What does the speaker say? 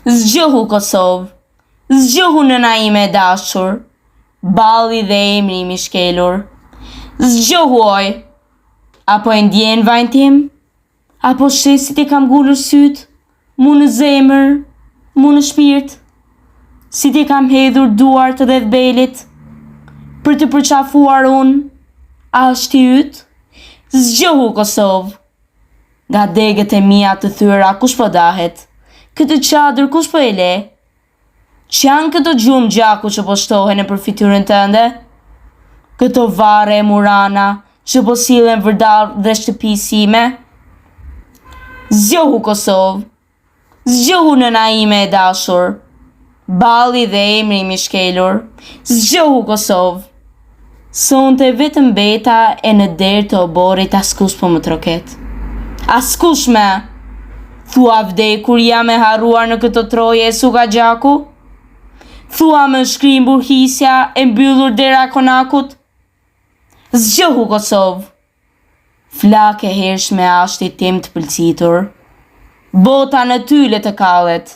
Zgjohu Kosovë, zgjohu nëna ime e dashur, balli dhe emri im i shkelur. Zgjohu oj, apo e ndjen vajin tim? Apo shesit e kam gullur syt, mu në zemër, mu në shpirt? Si ti kam hedhur duart dhe dhbelit, për të përqafuar unë, a është i yt? Zgjohu Kosovë, nga degët e mia të thyra kush po dahet? Këtë çadër kush po e le? Ç'janë këto gjumë gjaku që po shtohen në fytyrën tënde? Këto varre e murana që po sillen vërdall dhe shtëpisë ime? Zgjohu Kosovë, zgjohu nëna ime e dashur, balli dhe emri im i shkelur. Zgjohu Kosovë, sonte vetëm beta e në derë të oborit askush po më troket. Askush me! Thua vdekur jam e harruar në këto troje e suka gjaku? Thua më shkrim burhisja e mbyllur dera konakut? Zgjohu Kosovë, flak e hershme ashti tim të pëlqitur, bota në tyle të kallet.